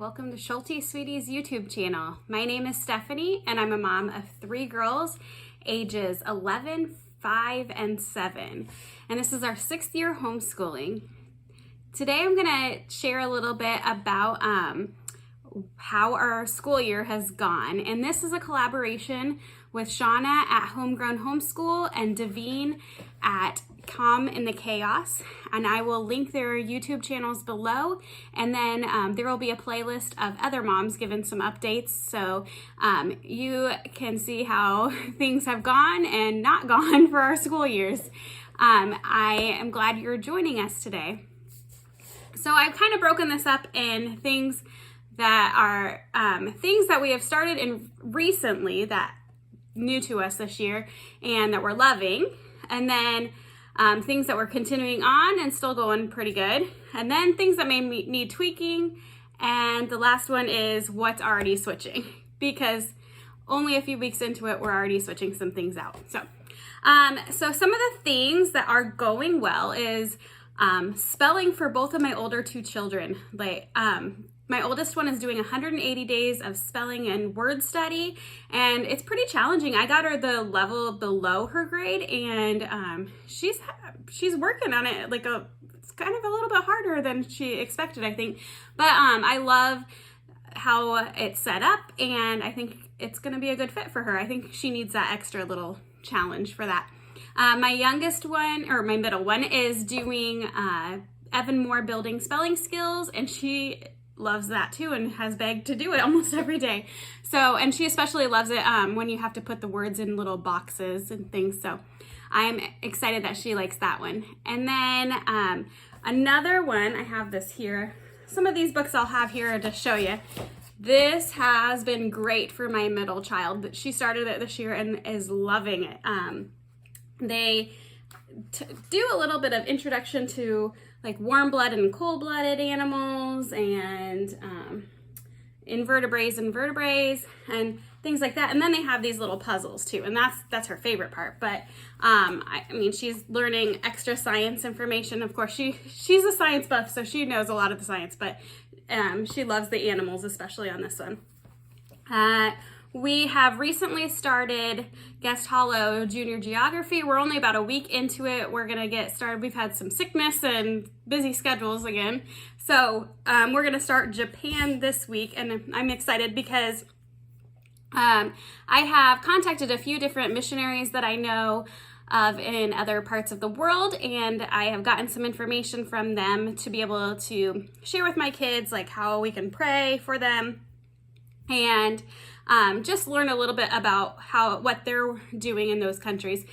welcome to Schulte Sweeties YouTube channel. My name is Stephanie and I'm a mom of 3 girls ages 11, 5, and 7. And this is our 6th year homeschooling. Today I'm gonna share a little bit about how our school year has gone. And this is a collaboration with Shauna at Homegrown Homeschool and Davene at Calm in the Chaos, and I will link their YouTube channels below, and then there will be a playlist of other moms giving some updates, so you can see how things have gone and not gone for our school years. I am glad you're joining us today. So I've kind of broken this up in things that are things that we have started in recently that new to us this year and that we're loving, and then things that we're continuing on and still going pretty good, and then things that may need tweaking, and the last one is what's already switching, because only a few weeks into it, we're already switching some things out. So some of the things that are going well is spelling for both of my older 2 children. My oldest one is doing 180 days of spelling and word study, and it's pretty challenging. I got her the level below her grade, and she's working on it. It's kind of a little bit harder than she expected, I think. But I love how it's set up, and I think it's going to be a good fit for her. I think she needs that extra little challenge for that. My youngest one, or my middle one, is doing Evan Moore building spelling skills, and she loves that too and has begged to do it almost every day. So, and she especially loves it when you have to put the words in little boxes and things. So I'm excited that she likes that one. And then another one, I have this here. Some of these books I'll have here to show you. This has been great for my middle child. She started it this year and is loving it. They do a little bit of introduction to like warm-blooded and cold-blooded animals, and invertebrates and vertebrates and things like that. And then they have these little puzzles too, and that's her favorite part. But I mean, she's learning extra science information. Of course, she's a science buff, so she knows a lot of the science, but she loves the animals, especially on this one. We have recently started Guest Hollow Junior Geography. We're only about a week into it. We're gonna get started. We've had some sickness and busy schedules again. So we're gonna start Japan this week, and I'm excited because I have contacted a few different missionaries that I know of in other parts of the world, and I have gotten some information from them to be able to share with my kids, like how we can pray for them, and just learn a little bit about what they're doing in those countries.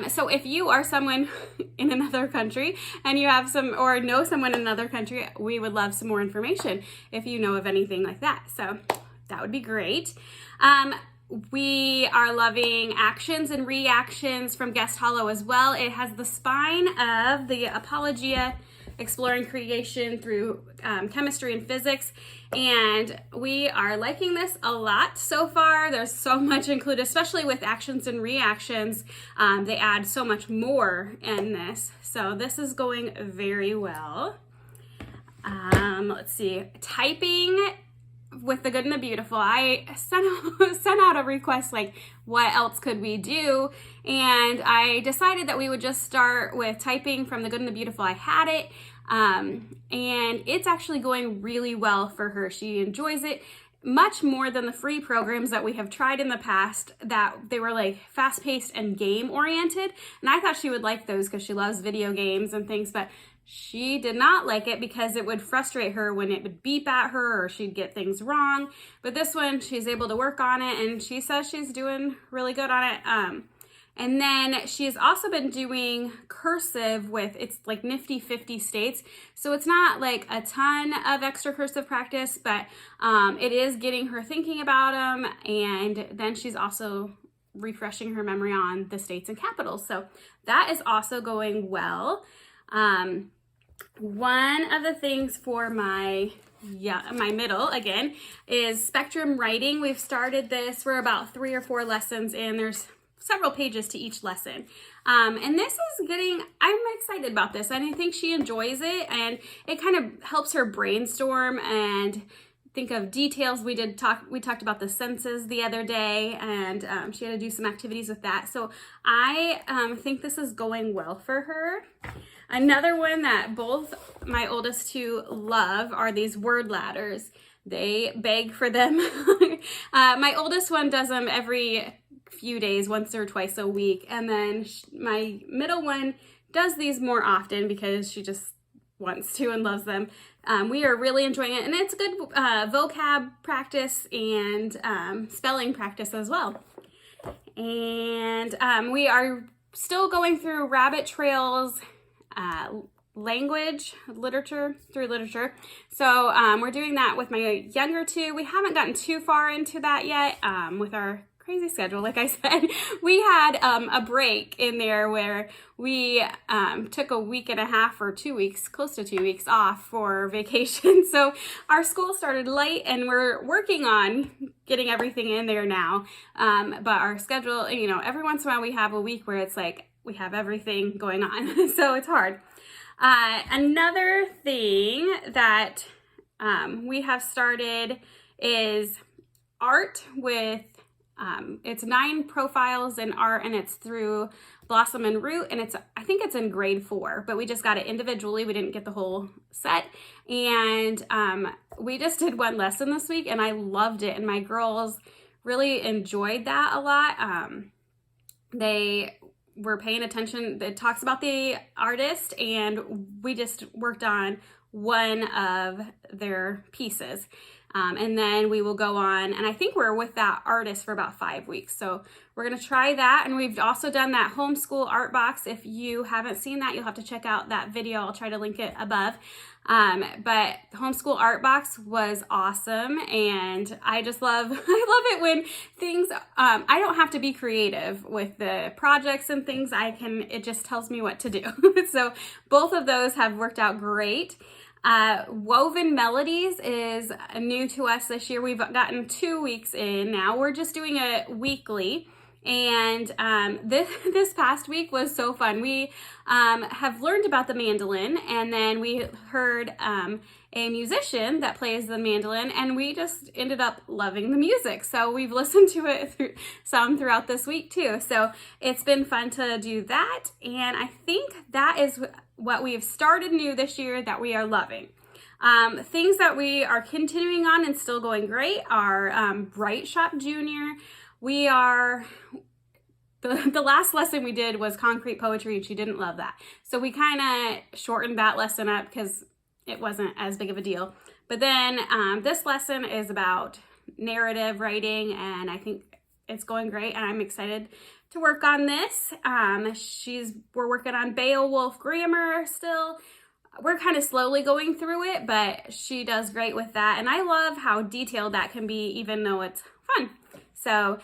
So if you are someone in another country and you have or know someone in another country, we would love some more information if you know of anything like that. So that would be great. We are loving Actions and Reactions from Guest Hollow as well. It has the spine of the Apologia, exploring creation through chemistry and physics, and we are liking this a lot so far. There's so much included, especially with Actions and Reactions. They add so much more in this, so this is going very well. Let's see, typing with the good and the beautiful. I sent out a request, like what else could we do, and I decided that we would just start with typing from the good and the beautiful. I had it, and it's actually going really well for her. She enjoys it much more than the free programs that we have tried in the past, that they were like fast-paced and game-oriented, and I thought she would like those because she loves video games and things, but she did not like it because it would frustrate her when it would beep at her or she'd get things wrong. But this one, she's able to work on it, and she says she's doing really good on it. And then she's also been doing cursive with, it's like nifty 50 states. So it's not like a ton of extra cursive practice, but it is getting her thinking about them. And then she's also refreshing her memory on the states and capitals. So that is also going well. One of the things for my middle, again, is spectrum writing. We've started this. We're about 3 or 4 lessons in. There's several pages to each lesson. And this is I'm excited about this, and I think she enjoys it, and it kind of helps her brainstorm and think of details. We talked about the senses the other day, and she had to do some activities with that. So I think this is going well for her. Another one that both my oldest two love are these word ladders. They beg for them. My oldest one does them every few days, once or twice a week. And then my middle one does these more often because she just wants to and loves them. We are really enjoying it, and it's good vocab practice and spelling practice as well. And we are still going through rabbit trails, literature. So we're doing that with my younger two. We haven't gotten too far into that yet with our crazy schedule. Like I said, we had a break in there where we took a week and a half or 2 weeks, close to 2 weeks off for vacation. So our school started late, and we're working on getting everything in there now. But our schedule, you know, every once in a while we have a week where it's like we have everything going on. So it's hard. Another thing that we have started is art with it's 9 profiles in art, and it's through Blossom and Root, and I think it's in grade 4, but we just got it individually. We didn't get the whole set, and we just did one lesson this week, and I loved it, and my girls really enjoyed that a lot. They were paying attention. It talks about the artist, and we just worked on one of their pieces. And then we will go on, and I think we're with that artist for about 5 weeks. So we're going to try that. And we've also done that homeschool art box. If you haven't seen that, you'll have to check out that video. I'll try to link it above. But the homeschool art box was awesome. And I just love it when things, I don't have to be creative with the projects and things. It just tells me what to do. So both of those have worked out great. Woven Melodies is new to us this year. We've gotten 2 weeks in now. We're just doing it weekly. And this past week was so fun. We have learned about the mandolin, and then we heard a musician that plays the mandolin, and we just ended up loving the music. So we've listened to it some throughout this week too. So it's been fun to do that. And I think that is what we have started new this year that we are loving. Things that we are continuing on and still going great are Bright Shop Junior. The last lesson we did was concrete poetry, and she didn't love that. So we kind of shortened that lesson up because it wasn't as big of a deal. But then this lesson is about narrative writing, and I think it's going great, and I'm excited to work on this. We're working on Beowulf grammar still. We're kind of slowly going through it, but she does great with that. And I love how detailed that can be, even though it's fun. So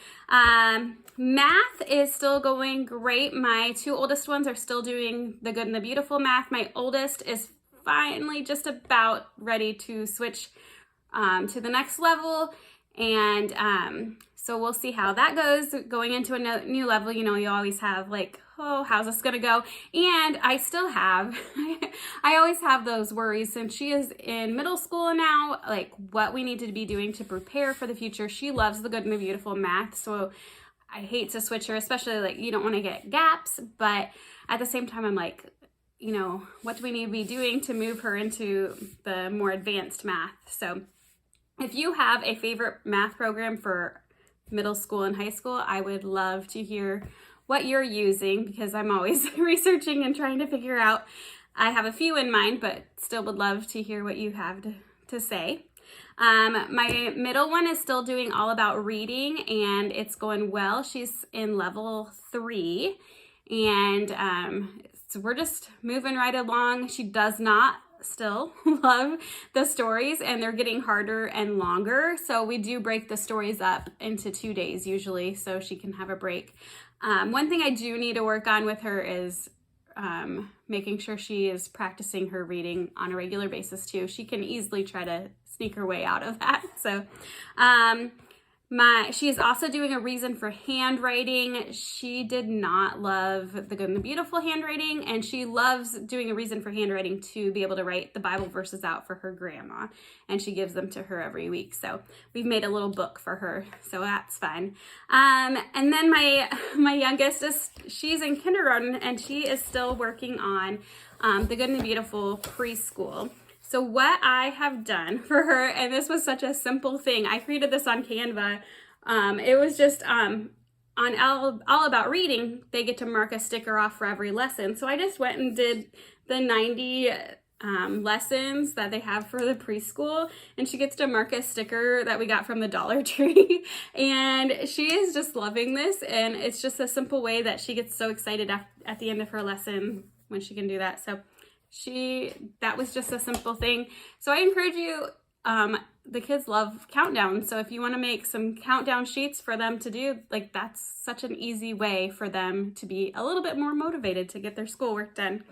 math is still going great. My 2 oldest ones are still doing the good and the beautiful math. My oldest is finally just about ready to switch to the next level. And so we'll see how that goes going into a new level. You know, you always have like, oh, how's this going to go? And I still have, I always have those worries since she is in middle school now, like what we need to be doing to prepare for the future. She loves the good and the beautiful math. So I hate to switch her, especially like you don't want to get gaps. But at the same time, I'm like, you know, what do we need to be doing to move her into the more advanced math? So if you have a favorite math program for middle school and high school, I would love to hear what you're using because I'm always researching and trying to figure out. I have a few in mind, but still would love to hear what you have to say. My middle one is still doing all about reading, and it's going well. She's in level 3, and so we're just moving right along. She does not still love the stories, and they're getting harder and longer. So we do break the stories up into 2 days usually so she can have a break. One thing I do need to work on with her is making sure she is practicing her reading on a regular basis too. She can easily try to sneak her way out of that. So She is also doing a reason for handwriting. She did not love the Good and the Beautiful handwriting, and she loves doing a reason for handwriting to be able to write the Bible verses out for her grandma, and she gives them to her every week. So we've made a little book for her, so that's fun. And then my youngest she's in kindergarten, and she is still working on the Good and the Beautiful preschool. So what I have done for her, and this was such a simple thing, I created this on Canva. It was just on All About Reading, they get to mark a sticker off for every lesson. So I just went and did the 90 lessons that they have for the preschool, and she gets to mark a sticker that we got from the Dollar Tree. And she is just loving this, and it's just a simple way that she gets so excited at the end of her lesson when she can do that. So that was just a simple thing. So I encourage you, the kids love countdowns. So if you want to make some countdown sheets for them to do, like, that's such an easy way for them to be a little bit more motivated to get their schoolwork done.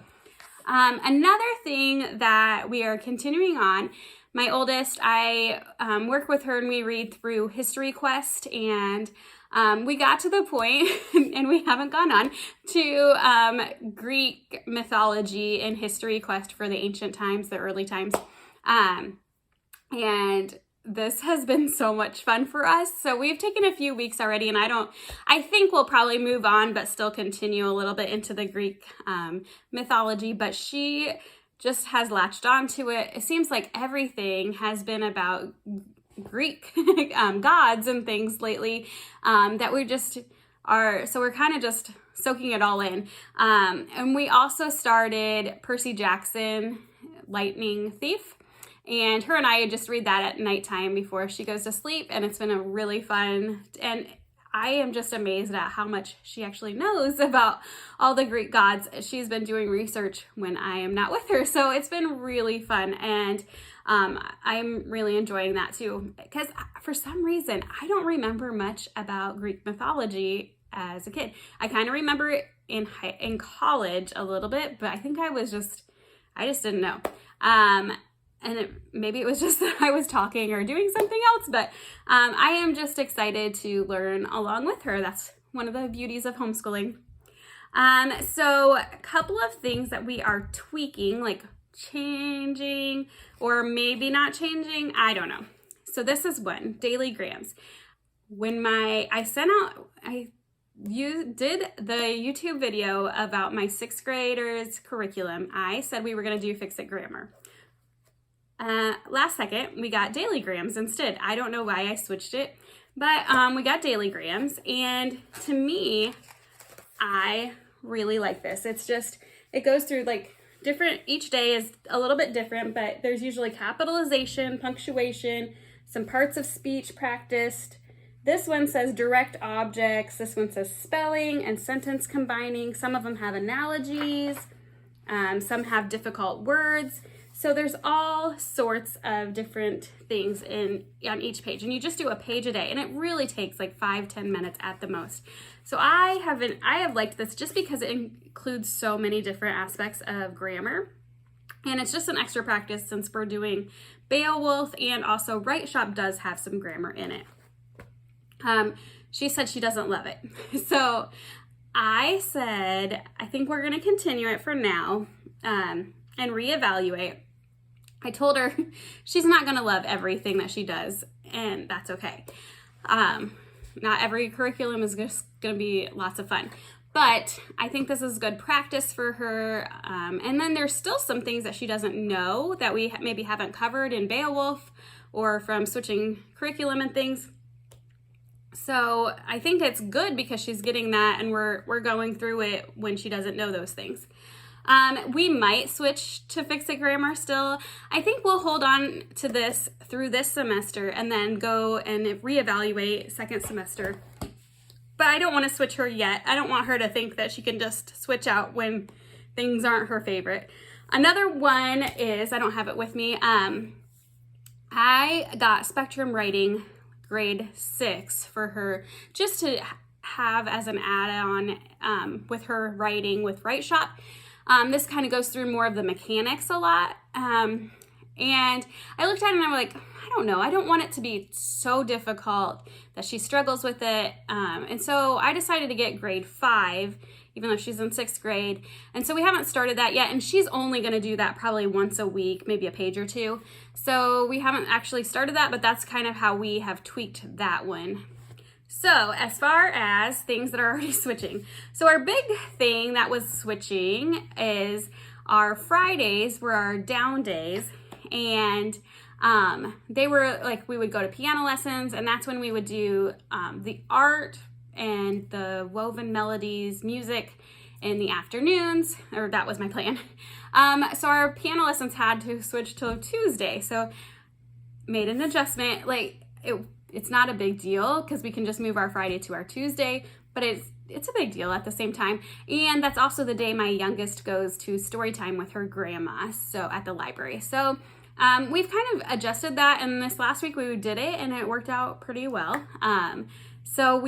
Another thing that we are continuing on, my oldest, I work with her and we read through History Quest, and we got to the point, and we haven't gone on, to Greek mythology and History Quest for the ancient times, the early times. And this has been so much fun for us. So we've taken a few weeks already, and I think we'll probably move on, but still continue a little bit into the Greek mythology. But she just has latched onto it. It seems like everything has been about Greek gods and things lately, that we just are, so we're kind of just soaking it all in. And we also started Percy Jackson, Lightning Thief, and her and I just read that at nighttime before she goes to sleep, and it's been a really fun, and I am just amazed at how much she actually knows about all the Greek gods. She's been doing research when I am not with her, so it's been really fun, and I'm really enjoying that too, because for some reason I don't remember much about Greek mythology as a kid. I kind of remember it in college a little bit, but I think I just didn't know. And maybe it was just that I was talking or doing something else, but I am just excited to learn along with her. That's one of the beauties of homeschooling. So a couple of things that we are tweaking, like changing or maybe not changing, I don't know. So this is one, daily grams. When I did the YouTube video about my 6th graders curriculum, I said we were going to do Fix It Grammar. Last second, we got daily grams instead. I don't know why I switched it, but we got daily grams, and to me, I really like this. It's just, it goes through like different, each day is a little bit different, but there's usually capitalization, punctuation, some parts of speech practiced. This one says direct objects. This one says spelling and sentence combining. Some of them have analogies. Some have difficult words. So there's all sorts of different things on each page, and you just do a page a day, and it really takes like 5-10 minutes at the most. So I have liked this just because it includes so many different aspects of grammar, and it's just an extra practice since we're doing Beowulf, and also Write Shop does have some grammar in it. She said she doesn't love it, so I said I think we're going to continue it for now and reevaluate. I told her she's not going to love everything that she does, and that's okay. Not every curriculum is just going to be lots of fun, but I think this is good practice for her. And then there's still some things that she doesn't know that we maybe haven't covered in Beowulf or from switching curriculum and things. So I think it's good because she's getting that, and we're going through it when she doesn't know those things. We might switch to Fix It Grammar still. I think we'll hold on to this through this semester and then go and reevaluate second semester. But I don't want to switch her yet. I don't want her to think that she can just switch out when things aren't her favorite. Another one is, I don't have it with me, I got Spectrum Writing grade 6 for her just to have as an add-on with her writing with Write Shop. This kind of goes through more of the mechanics a lot. And I looked at it and I'm like, I don't know, I don't want it to be so difficult that she struggles with it. And so I decided to get grade 5, even though she's in 6th grade. And so we haven't started that yet. And she's only going to do that probably once a week, maybe a page or two. So we haven't actually started that, but that's kind of how we have tweaked that one. So as far as things that are already switching. So our big thing that was switching is our Fridays were our down days. And they were like, we would go to piano lessons, and that's when we would do the art and the woven melodies music in the afternoons, or that was my plan. So our piano lessons had to switch to Tuesday. So made an adjustment. Like it's not a big deal because we can just move our Friday to our Tuesday, but it's a big deal at the same time. And that's also the day my youngest goes to story time with her grandma, so at the library. So we've kind of adjusted that, and this last week we did it and it worked out pretty well. So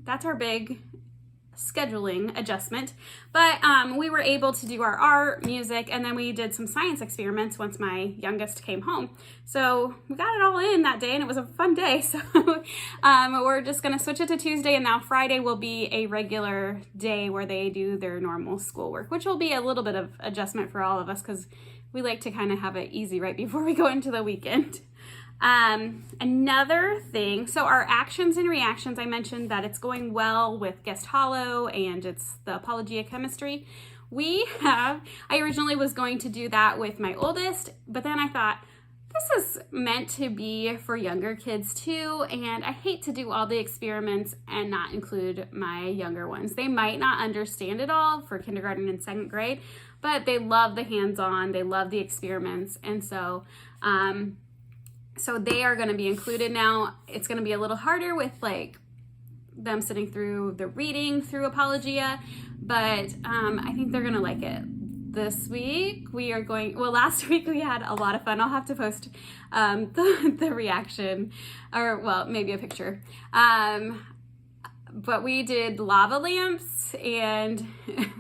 that's our big scheduling adjustment, but we were able to do our art, music, and then we did some science experiments once my youngest came home. So we got it all in that day, and it was a fun day. So we're just gonna switch it to Tuesday, and now Friday will be a regular day where they do their normal schoolwork, which will be a little bit of adjustment for all of us because we like to kind of have it easy right before we go into the weekend. Another thing, so our actions and reactions, I mentioned that it's going well with Guest Hollow and it's the Apologia Chemistry. I originally was going to do that with my oldest, but then I thought, this is meant to be for younger kids too, and I hate to do all the experiments and not include my younger ones. They might not understand it all for kindergarten and 2nd grade, but they love the hands-on, they love the experiments, and so they are going to be included now. It's going to be a little harder with like them sitting through the reading through Apologia, but I think they're going to like it. This week we are last week we had a lot of fun. I'll have to post the reaction, or well, maybe a picture. But we did lava lamps and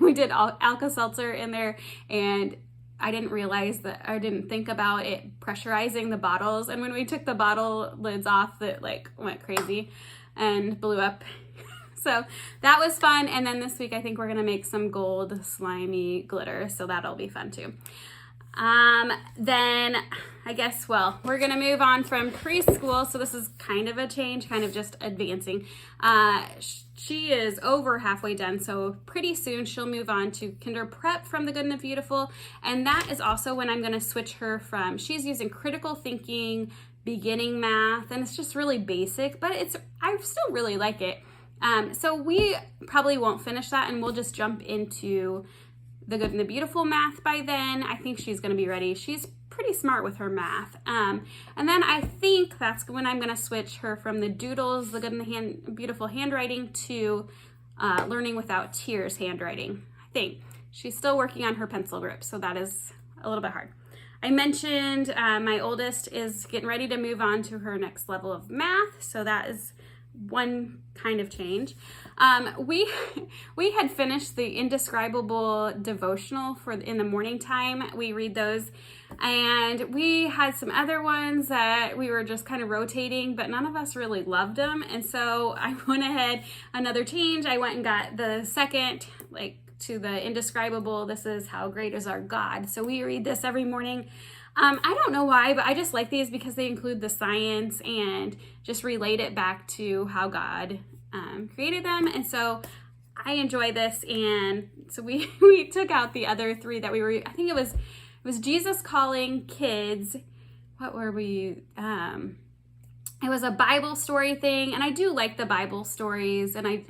we did Alka-Seltzer in there, and I didn't think about it pressurizing the bottles. And when we took the bottle lids off, that like went crazy and blew up. So that was fun. And then this week, I think we're going to make some gold slimy glitter. So that'll be fun too. Then I guess, we're going to move on from preschool. So this is kind of a change, kind of just advancing. She is over halfway done, so pretty soon she'll move on to Kinder Prep from The Good and the Beautiful, and that is also when I'm going to switch her from, she's using critical thinking, beginning math, and it's just really basic, but I still really like it. So we probably won't finish that, and we'll just jump into The Good and the Beautiful math by then. I think she's going to be ready. She's pretty smart with her math. And then I think that's when I'm going to switch her from the doodles, the Good and the Beautiful handwriting, to Learning Without Tears handwriting. I think she's still working on her pencil grip, so that is a little bit hard. I mentioned my oldest is getting ready to move on to her next level of math, so that is one kind of change. We had finished the Indescribable devotional in the morning time. We read those, and we had some other ones that we were just kind of rotating, but none of us really loved them. And so I went ahead, another change. I went and got the second, to the Indescribable, This Is How Great Is Our God. So we read this every morning. I don't know why, but I just like these because they include the science and just relate it back to how God created them. And so I enjoy this. And so we took out the other 3 that we were, I think it was Jesus Calling Kids. What were we? It was a Bible story thing, and I do like the Bible stories, and I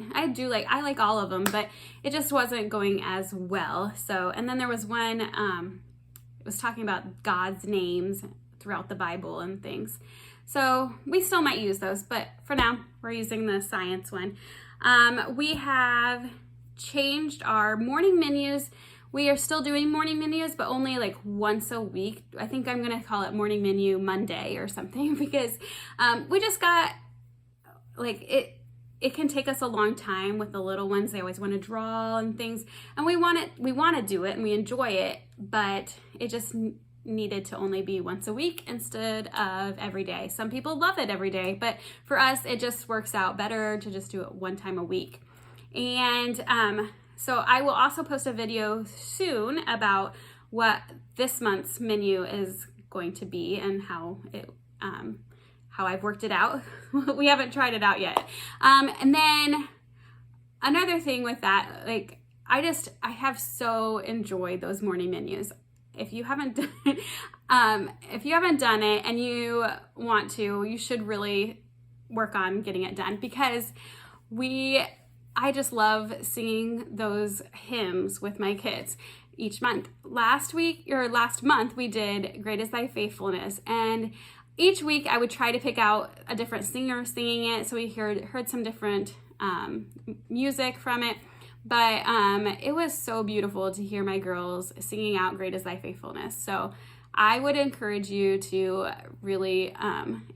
like all of them, but it just wasn't going as well. So, and then there was one, it was talking about God's names throughout the Bible and things. So we still might use those, but for now, we're using the science one. We have changed our morning menus. We are still doing morning menus, but only once a week. I think I'm going to call it Morning Menu Monday or something, because we just got, it can take us a long time with the little ones. They always want to draw and things, and we want to do it and we enjoy it, but needed to only be once a week instead of every day. Some people love it every day, but for us, it just works out better to just do it one time a week. And so I will also post a video soon about what this month's menu is going to be and how I've worked it out. We haven't tried it out yet. And then another thing with that, like, I have so enjoyed those morning menus. If you haven't done it and you want to, you should really work on getting it done, because I just love singing those hymns with my kids each month. Last month we did Great is Thy Faithfulness, and each week I would try to pick out a different singer singing it, so we heard some different music from it. But it was so beautiful to hear my girls singing out Great is Thy Faithfulness. So I would encourage you to really,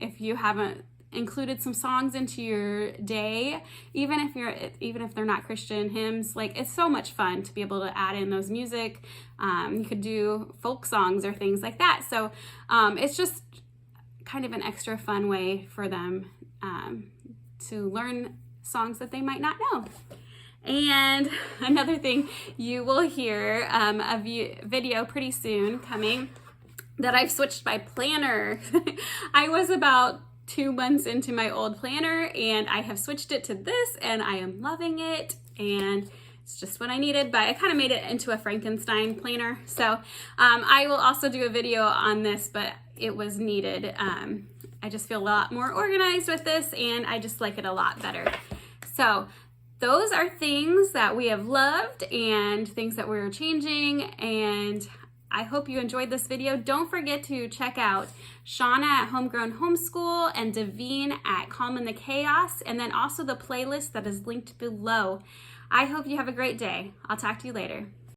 if you haven't included some songs into your day, even if they're not Christian hymns, like, it's so much fun to be able to add in those music. You could do folk songs or things like that. So it's just kind of an extra fun way for them to learn songs that they might not know. And another thing, you will hear a video pretty soon coming that I've switched my planner. I was about 2 months into my old planner, and I have switched it to this, and I am loving it, and it's just what I needed, but I kind of made it into a Frankenstein planner. So I will also do a video on this, but it was needed. I just feel a lot more organized with this, and I just like it a lot better. So those are things that we have loved and things that we're changing, and I hope you enjoyed this video. Don't forget to check out Shauna at Homegrown Homeschool and Davene at Calm in the Chaos, and then also the playlist that is linked below. I hope you have a great day. I'll talk to you later.